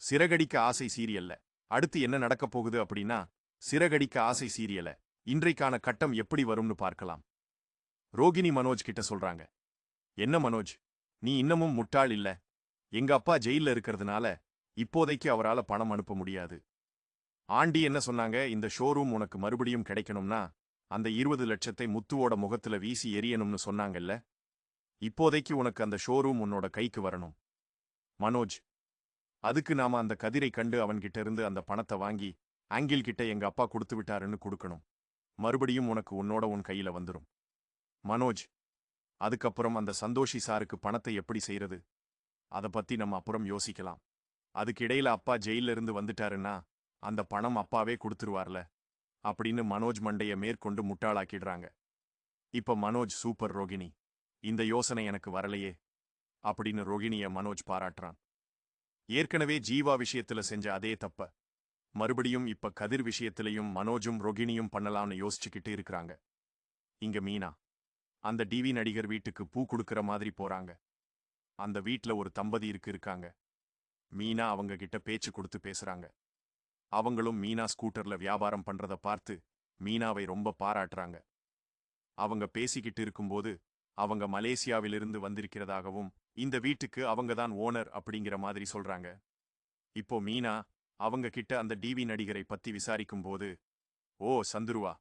சிறகடிக்க ஆசை சீரியல்ல அடுத்து என்ன நடக்கப் போகுது அப்படின்னா, சிறகடிக்க ஆசை சீரியல இன்றைக்கான கட்டம் எப்படி வரும்னு பார்க்கலாம். ரோகிணி மனோஜ் கிட்ட சொல்றாங்க, என்ன மனோஜ், நீ இன்னமும் முட்டாள் இல்ல. எங்க அப்பா ஜெயில்ல இருக்கிறதுனால இப்போதைக்கு அவரால பணம் அனுப்ப முடியாது. ஆண்டி என்ன சொன்னாங்க, இந்த ஷோரூம் உனக்கு மறுபடியும் கிடைக்கணும்னா அந்த 20 லட்சத்தை முத்துவோட முகத்துல வீசி எரியணும்னு சொன்னாங்கல்ல. இப்போதைக்கு உனக்கு அந்த ஷோரூம் உன்னோட கைக்கு வரணும் மனோஜ். அதுக்கு நாம அந்த கதிரை கண்டு அவன்கிட்ட இருந்து அந்த பணத்தை வாங்கி ஆங்கிள் கிட்ட எங்க அப்பா கொடுத்து விட்டாருன்னு கொடுக்கணும். மறுபடியும் உனக்கு உன் கையில வந்துரும் மனோஜ். அதுக்கப்புறம் அந்த சந்தோஷி சாருக்கு பணத்தை எப்படி செய்யறது, அதை பத்தி நம்ம அப்புறம் யோசிக்கலாம். அதுக்கு இடையில அப்பா ஜெயில இருந்து வந்துட்டாருன்னா அந்த பணம் அப்பாவே கொடுத்துருவார்ல அப்படின்னு மனோஜ் மண்டைய மேற்கொண்டு முட்டாளாக்கிடுறாங்க. இப்ப மனோஜ் சூப்பர் ரோகிணி, இந்த யோசனை எனக்கு வரலையே அப்படின்னு ரோகிணிய மனோஜ் பாராட்டுறான். ஏற்கனவே ஜீவா விஷயத்துல செஞ்ச அதே தப்ப மறுபடியும் இப்ப கதிர் விஷயத்திலையும் மனோஜும் ரோகிணியும் பண்ணலாம்னு யோசிச்சுக்கிட்டு இருக்கிறாங்க. இங்க மீனா அந்த டிவி நடிகர் வீட்டுக்கு பூ கொடுக்கற மாதிரி போறாங்க. அந்த வீட்ல ஒரு தம்பதி இருக்காங்க. மீனா அவங்க கிட்ட பேச்சு கொடுத்து பேசுறாங்க. அவங்களும் மீனா ஸ்கூட்டர்ல வியாபாரம் பண்றத பார்த்து மீனாவை ரொம்ப பாராட்டுறாங்க. அவங்க பேசிக்கிட்டு இருக்கும்போது அவங்க மலேசியாவிலிருந்து வந்திருக்கிறதாகவும் இந்த வீட்டுக்கு அவங்க தான் ஓனர் அப்படிங்கிற மாதிரி சொல்றாங்க. இப்போ மீனா அவங்க கிட்ட அந்த டிவி நடிகரை பத்தி விசாரிக்கும் போது, ஓ சந்துருவா,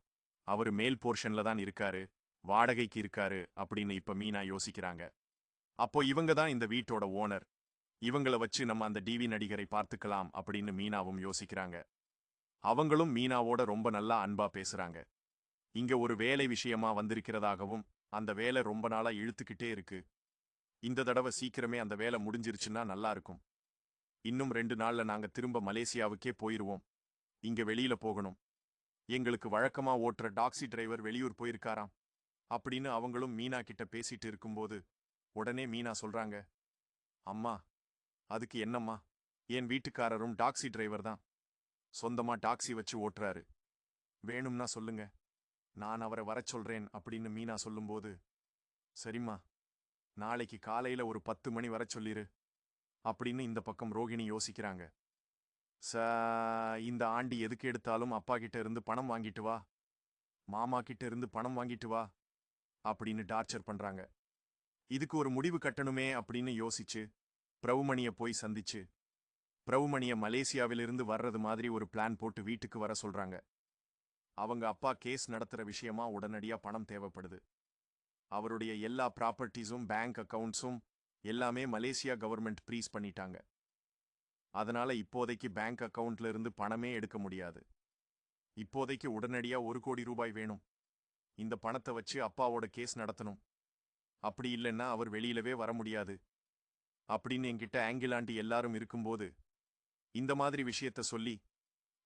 அவரு மேல் போர்ஷன்ல தான் இருக்காரு, வாடகைக்கு இருக்காரு அப்படின்னு இப்ப மீனா யோசிக்கிறாங்க. அப்போ இவங்க தான் இந்த வீட்டோட ஓனர், இவங்கள வச்சு நம்ம அந்த டிவி நடிகரை பார்த்துக்கலாம் அப்படின்னு மீனாவும் யோசிக்கிறாங்க. அவங்களும் மீனாவோட ரொம்ப நல்லா அன்பா பேசுறாங்க. இங்க ஒரு வேலை விஷயமா வந்திருக்கிறதாகவும் அந்த வேலை ரொம்ப நாளா இழுத்துக்கிட்டே இருக்கு, இந்த தடவை சீக்கிரமே அந்த வேலை முடிஞ்சிருச்சுன்னா நல்லா இருக்கும். இன்னும் 2 நாள்ல நாங்க திரும்ப மலேசியாவுக்கே போயிருவோம். இங்க வெளியில போகணும். எங்களுக்கு வழக்கமா ஓட்டுற டாக்ஸி டிரைவர் வெளியூர் போயிருக்காராம் அப்படின்னு அவங்களும் மீனா கிட்ட பேசிட்டு இருக்கும்போது உடனே மீனா சொல்றாங்க, அம்மா அதுக்கு என்னம்மா, என் வீட்டுக்காரரும் டாக்ஸி டிரைவர் தான், சொந்தமா டாக்ஸி வச்சு ஓட்டுறாரு, வேணும்னா சொல்லுங்க, நான் அவரை வரச் சொல்றேன் அப்படின்னு மீனா சொல்லும்போது, சரிம்மா, நாளைக்கு காலையில ஒரு 10 மணி வரச் சொல்லிரு அப்படின்னு இந்த பக்கம் ரோகிணி யோசிக்கிறாங்க. இந்த ஆண்டி எதுக்கு எடுத்தாலும் அப்பா கிட்ட இருந்து பணம் வாங்கிட்டு வா, மாமா கிட்ட இருந்து பணம் வாங்கிட்டு வா அப்படின்னு டார்ச்சர் பண்றாங்க. இதுக்கு ஒரு முடிவு கட்டணுமே அப்படின்னு யோசிச்சு பிரவுமணிய போய் சந்திச்சு பிரவுமணிய மலேசியாவிலிருந்து வர்றது மாதிரி ஒரு பிளான் போட்டு வீட்டுக்கு வர சொல்றாங்க. அவங்க அப்பா கேஸ் நடத்துற விஷயமா உடனடியா பணம் தேவைப்படுது. அவருடைய எல்லா ப்ராப்பர்ட்டிஸும் பேங்க் அக்கவுண்ட்ஸும் எல்லாமே மலேசியா கவர்மெண்ட் ஃப்ரீஸ் பண்ணிட்டாங்க. அதனால இப்போதைக்கு பேங்க் அக்கவுண்ட்ல இருந்து பணமே எடுக்க முடியாது. இப்போதைக்கு உடனடியா 1 கோடி ரூபாய் வேணும். இந்த பணத்தை வச்சு அப்பாவோட கேஸ் நடத்தணும். அப்படி இல்லைன்னா அவர் வெளியிலவே வர முடியாது அப்படின்னு என்கிட்ட ஆங்கிள் ஆண்டி எல்லாரும் இருக்கும்போது இந்த மாதிரி விஷயத்த சொல்லி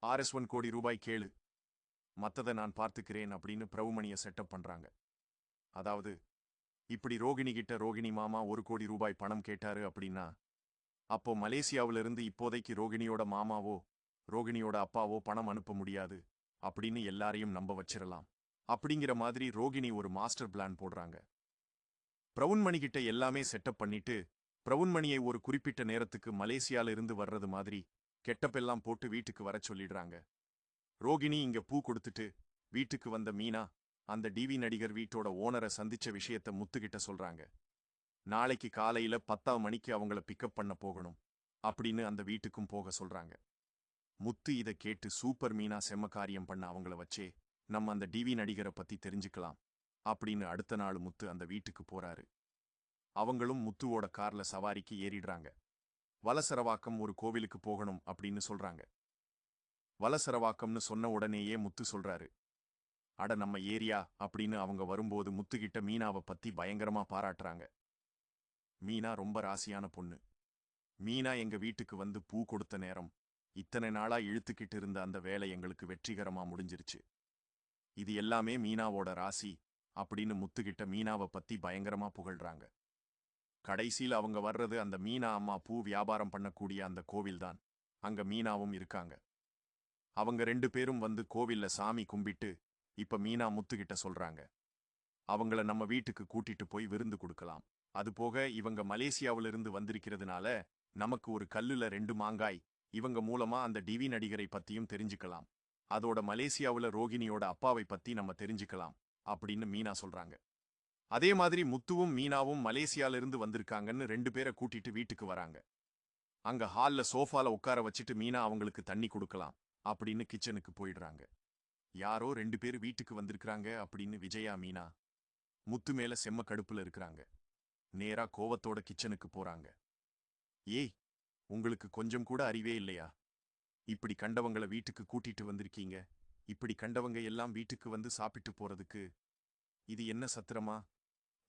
RS 1 கோடி ரூபாய் கேளு, மத்ததை நான் பார்த்துக்கிறேன் அப்படின்னு பிரவுமணிய செட்டப் பண்றாங்க. அதாவது இப்படி ரோகிணி கிட்ட ரோகிணி மாமா 1 கோடி ரூபாய் பணம் கேட்டாரு அப்படின்னா அப்போ மலேசியாவிலிருந்து இப்போதைக்கு ரோகிணியோட மாமாவோ ரோகிணியோட அப்பாவோ பணம் அனுப்ப முடியாது அப்படின்னு எல்லாரையும் நம்ப வச்சிடலாம். அப்படிங்கிற மாதிரி ரோகிணி ஒரு மாஸ்டர் பிளான் போடுறாங்க. பிரவுன்மணி கிட்ட எல்லாமே செட்டப் பண்ணிட்டு பிரவுன்மணியை ஒரு குறிப்பிட்ட நேரத்துக்கு மலேசியால இருந்து வர்றது மாதிரி கெட்டப்பெல்லாம் போட்டு வீட்டுக்கு வர சொல்லிடுறாங்க. ரோகிணி இங்க பூ கொடுத்துட்டு வீட்டுக்கு வந்த மீனா அந்த டிவி நடிகர் வீட்டோட ஓனரை சந்திச்ச விஷயத்த முத்துக்கிட்ட சொல்றாங்க. நாளைக்கு காலையில 10 மணிக்கு அவங்கள பிக்கப் பண்ண போகணும் அப்படின்னு அந்த வீட்டுக்கும் போக சொல்றாங்க. முத்து இதை கேட்டு சூப்பர், மீனா செம்ம காரியம் பண்ண அவங்கள வச்சே நம்ம அந்த டிவி நடிகரை பத்தி தெரிஞ்சுக்கலாம் அப்படின்னு அடுத்த நாள் முத்து அந்த வீட்டுக்கு போறாரு. அவங்களும் முத்துவோட கார்ல சவாரிக்கு ஏறிடுறாங்க. வலசரவாக்கம் ஒரு கோவிலுக்கு போகணும் அப்படின்னு சொல்றாங்க. வலசரவாக்கம்னு சொன்ன உடனேயே முத்து சொல்றாரு, அட நம்ம ஏரியா அப்படின்னு அவங்க வரும்போது முத்துகிட்ட மீனாவை பத்தி பயங்கரமா பாராட்டுறாங்க. மீனா ரொம்ப ராசியான பொண்ணு. மீனா எங்க வீட்டுக்கு வந்து பூ கொடுத்த நேரம் இத்தனை நாளா இழுத்துக்கிட்டு இருந்த அந்த வேலை எங்களுக்கு வெற்றிகரமா முடிஞ்சிருச்சு. இது எல்லாமே மீனாவோட ராசி அப்படின்னு முத்துகிட்ட மீனாவை பத்தி பயங்கரமா புகழ்றாங்க. கடைசியில் அவங்க வர்றது அந்த மீனா அம்மா பூ வியாபாரம் பண்ணக்கூடிய அந்த கோவில்தான். அங்க மீனாவும் இருக்காங்க. அவங்க 2 பேரும் வந்து கோவில்ல சாமி கும்பிட்டு இப்ப மீனா முத்துகிட்ட சொல்றாங்க, அவங்கள நம்ம வீட்டுக்கு கூட்டிட்டு போய் விருந்து கொடுக்கலாம். அதுபோக இவங்க மலேசியாவிலிருந்து வந்திருக்கிறதுனால நமக்கு ஒரு கல்லுல 2 மாங்காய் இவங்க மூலமா அந்த டிவி நடிகரை பத்தியும் தெரிஞ்சுக்கலாம். அதோட மலேசியாவுல ரோகிணியோட அப்பாவை பத்தி நம்ம தெரிஞ்சுக்கலாம் அப்படின்னு மீனா சொல்றாங்க. அதே மாதிரி முத்துவும் மீனாவும் மலேசியால இருந்து வந்திருக்காங்கன்னு 2 பேரை கூட்டிட்டு வீட்டுக்கு வராங்க. அங்க ஹால்ல சோஃபால உட்கார வச்சிட்டு மீனா அவங்களுக்கு தண்ணி கொடுக்கலாம் அப்படின்னு கிச்சனுக்கு போயிடுறாங்க. யாரோ 2 பேர் வீட்டுக்கு வந்திருக்காங்க அப்படின்னு விஜயா மீனா முத்து மேல செம்ம கடுப்புல இருக்கிறாங்க. நேரா கோவத்தோட கிச்சனுக்கு போறாங்க. ஏய், உங்களுக்கு கொஞ்சம் கூட அறிவே இல்லையா? இப்படி கண்டவங்கள வீட்டுக்கு கூட்டிட்டு வந்திருக்கீங்க. இப்படி கண்டவங்க எல்லாம் வீட்டுக்கு வந்து சாப்பிட்டு போறதுக்கு இது என்ன சத்திரமா?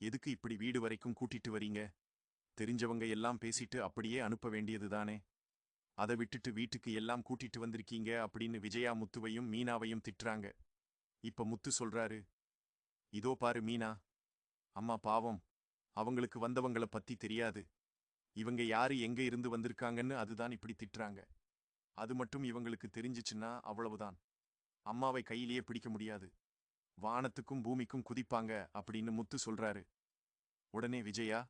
எதுக்கு இப்படி வீடு வரைக்கும் கூட்டிட்டு வரீங்க? தெரிஞ்சவங்க எல்லாம் பேசிட்டு அப்படியே அனுப்ப வேண்டியதுதானே? அதை விட்டுட்டு வீட்டுக்கு எல்லாம் கூட்டிட்டு வந்திருக்கீங்க அப்படின்னு விஜயா முத்துவையும் மீனாவையும் திட்டுறாங்க. இப்ப முத்து சொல்றாரு, இதோ பாரு மீனா, அம்மா பாவம், அவங்களுக்கு வந்தவங்கள பத்தி தெரியாது. இவங்க யாரு எங்க இருந்து வந்திருக்காங்கன்னு அதுதான் இப்படி திட்டுறாங்க. அது மட்டும் இவங்களுக்கு தெரிஞ்சிச்சுன்னா அவ்வளவுதான். அம்மாவை கையிலேயே பிடிக்க முடியாது. வானத்துக்கும் பூமிக்கும் குதிப்பாங்க அப்படின்னு முத்து சொல்றாரு. உடனே விஜயா,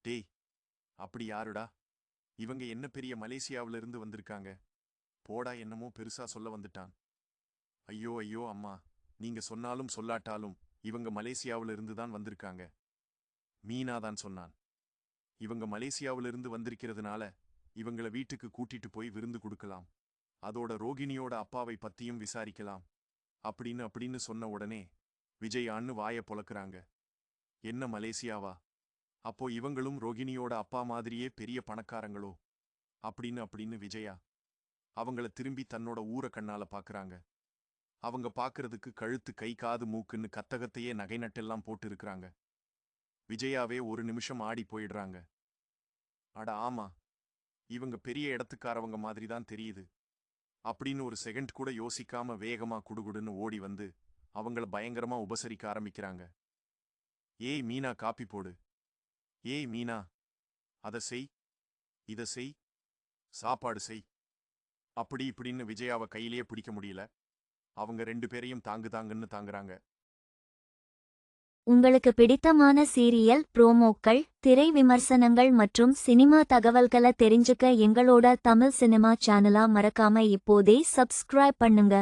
டேய், அப்படி யாருடா? இவங்க என்ன பெரிய மலேசியாவில இருந்து வந்திருக்காங்க? போடா, என்னமோ பெருசா சொல்ல வந்துட்டான். ஐயோ ஐயோ அம்மா, நீங்க சொன்னாலும் சொல்லாட்டாலும் இவங்க மலேசியாவில இருந்து தான் வந்திருக்காங்க. மீனா தான் சொன்னான். இவங்க மலேசியாவில இருந்து வந்திருக்கிறதுனால இவங்கள வீட்டுக்கு கூட்டிட்டு போய் விருந்து கொடுக்கலாம். அதோட ரோகிணியோட அப்பாவை பத்தியும் விசாரிக்கலாம் அப்படின்னு சொன்ன உடனே விஜயான்னு வாய பொளக்குறாங்க. என்ன மலேசியாவா? அப்போ இவங்களும் ரோகிணியோட அப்பா மாதிரியே பெரிய பணக்காரங்களோ? அப்படின்னு விஜயா அவங்கள திரும்பி தன்னோட ஊர கண்ணால பாக்குறாங்க. அவங்க பாக்குறதுக்கு கழுத்து கை காது மூக்குன்னு கத்தகத்தையே நகை நட்டெல்லாம் போட்டு இருக்கிறாங்க. விஜயாவே ஒரு நிமிஷம் ஆடி போயிடுறாங்க. அட ஆமா, இவங்க பெரிய இடத்துக்காரவங்க மாதிரி தான் தெரியுது அப்படின்னு ஒரு செகண்ட் கூட யோசிக்காம வேகமா குடுகுடுன்னு ஓடி வந்து அவங்கள பயங்கரமா உபசரிக்க ஆரம்பிக்கிறாங்க. ஏய் மீனா, காப்பி போடு. ஏய் மீனா, அதை செய், இதை செய், சாப்பாடு செய். அப்படி இப்படின்னு விஜயாவை கையிலேயே பிடிக்க முடியல. அவங்க 2 பேரையும் தாங்குன்னு தாங்குறாங்க. உங்களுக்கு பிடித்தமான சீரியல் ப்ரோமோக்கள், திரை விமர்சனங்கள் மற்றும் சினிமா தகவல்களை தெரிஞ்சுக்க எங்களோட தமிழ் சினிமா சேனலை மறக்காம இப்போதே சப்ஸ்கிரைப் பண்ணுங்க.